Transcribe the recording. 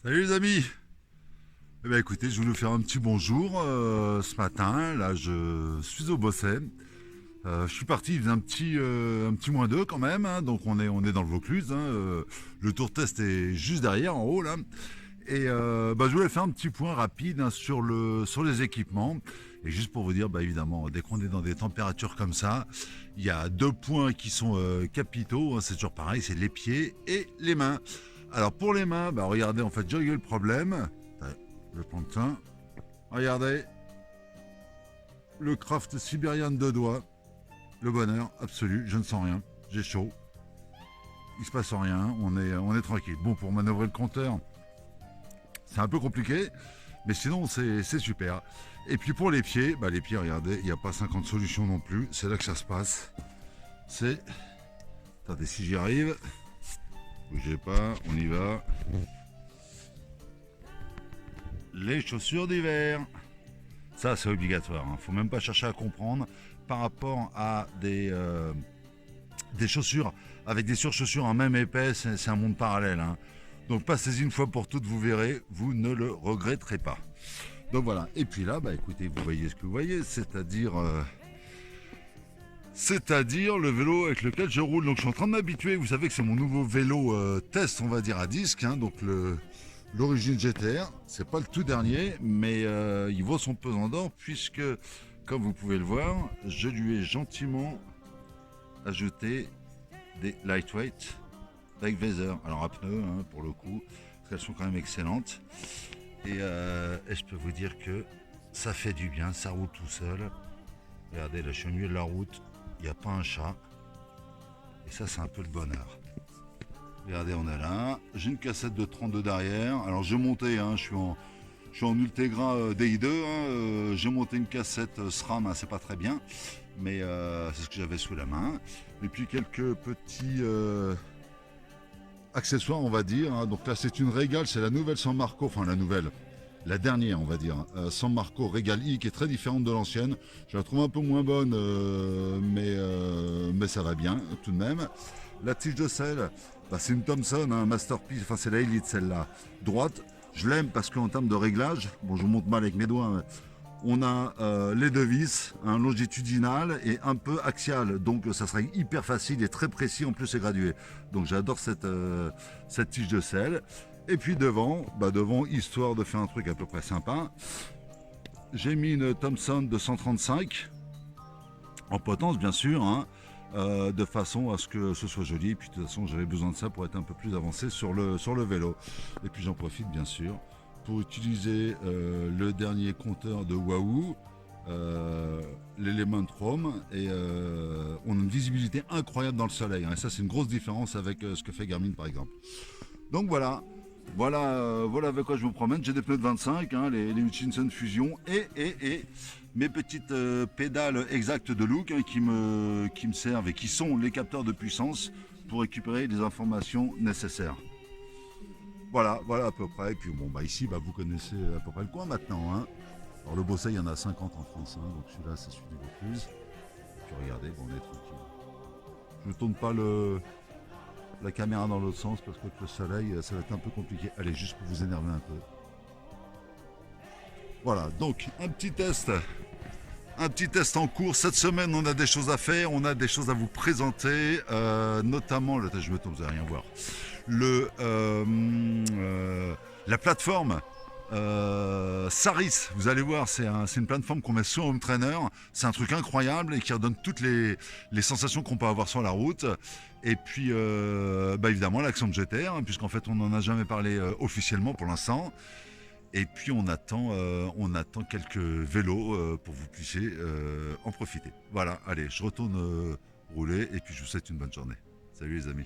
Salut les amis. Eh ben écoutez, je voulais vous faire un petit bonjour ce matin. Là, je suis au Bosset. Je suis parti, il faisait un petit -2 quand même, hein, donc on est dans le Vaucluse. Hein, le tour test est juste derrière, en haut là. Et je voulais faire un petit point rapide, hein, sur les équipements. Et juste pour vous dire, évidemment, dès qu'on est dans des températures comme ça, il y a deux points qui sont capitaux. Hein, c'est toujours pareil, c'est les pieds et les mains. Alors pour les mains, regardez, en fait, j'ai eu le problème. Attendez, je vais prendre ça. Regardez, le Craft Siberian de doigts. Le bonheur absolu, je ne sens rien. J'ai chaud. Il se passe rien, on est tranquille. Bon, pour manœuvrer le compteur, c'est un peu compliqué, mais sinon c'est super. Et puis pour les pieds, regardez, il n'y a pas 50 solutions non plus. C'est là que ça se passe. C'est... Attendez, si j'y arrive... Bougez pas, on y va. Les chaussures d'hiver. Ça, c'est obligatoire. Hein. Faut même pas chercher à comprendre par rapport à des chaussures avec des surchaussures en même épaisse. C'est un monde parallèle. Hein. Donc passez-y une fois pour toutes, vous verrez, vous ne le regretterez pas. Donc voilà. Et puis là, écoutez, vous voyez ce que vous voyez, c'est-à-dire le vélo avec lequel je roule. Donc je suis en train de m'habituer. Vous savez que c'est mon nouveau vélo test, on va dire, à disque. Hein, donc l'origine GTR. C'est pas le tout dernier, mais il vaut son pesant d'or puisque, comme vous pouvez le voir, je lui ai gentiment ajouté des lightweight bike Weather. Alors à pneus, hein, pour le coup, parce qu'elles sont quand même excellentes. Et je peux vous dire que ça fait du bien, ça roule tout seul. Regardez, là je suis au milieu de la route. Il n'y a pas un chat. Et ça, c'est un peu le bonheur. Regardez, on est là. J'ai une cassette de 32 derrière. Alors, j'ai monté, hein, je suis en Ultegra DI2. Hein, j'ai monté une cassette SRAM, hein, c'est pas très bien. Mais c'est ce que j'avais sous la main. Et puis, quelques petits accessoires, on va dire. Hein. Donc là, c'est une Régale. C'est la nouvelle San Marco. Enfin, la dernière, on va dire, San Marco Regal I, qui est très différente de l'ancienne. Je la trouve un peu moins bonne, mais ça va bien tout de même. La tige de selle, c'est une Thompson, un masterpiece, enfin c'est la Elite celle-là. Droite, je l'aime parce qu'en termes de réglage, bon je vous montre mal avec mes doigts, on a les deux vis, un longitudinal et un peu axial, donc ça serait hyper facile et très précis, en plus c'est gradué. Donc j'adore cette tige de selle. Et puis devant, histoire de faire un truc à peu près sympa, j'ai mis une Thompson de 135 en potence bien sûr, hein, de façon à ce que ce soit joli. Et puis de toute façon j'avais besoin de ça pour être un peu plus avancé sur le vélo. Et puis j'en profite bien sûr pour utiliser le dernier compteur de Wahoo, l'élément Chrome, et on a une visibilité incroyable dans le soleil. Hein, et ça c'est une grosse différence avec ce que fait Garmin par exemple. Donc voilà. Voilà avec quoi je vous promène. J'ai des pneus de 25, hein, les Hutchinson Fusion et mes petites pédales exactes de look, hein, qui me servent et qui sont les capteurs de puissance pour récupérer les informations nécessaires. Voilà à peu près. Et puis ici, vous connaissez à peu près le coin maintenant. Hein. Alors le Bosset, il y en a 50 en France, hein, donc celui-là, c'est celui du Vaucluse. Et puis regardez, on est tranquille. Je ne tourne pas la caméra dans l'autre sens parce que avec le soleil ça va être un peu compliqué. Allez, juste pour vous énerver un peu. Voilà, donc un petit test en cours. Cette semaine on a des choses à faire, on a des choses à vous présenter, notamment, là je me tourne, vous n'allez rien voir, la plateforme Saris, vous allez voir, c'est une plateforme qu'on met sur Home Trainer. C'est un truc incroyable et qui redonne toutes les sensations qu'on peut avoir sur la route. Et puis, évidemment, l'accent de GTR, hein, puisqu'en fait, on n'en a jamais parlé officiellement pour l'instant. Et puis, on attend quelques vélos pour que vous puissiez en profiter. Voilà, allez, je retourne rouler et puis je vous souhaite une bonne journée. Salut les amis.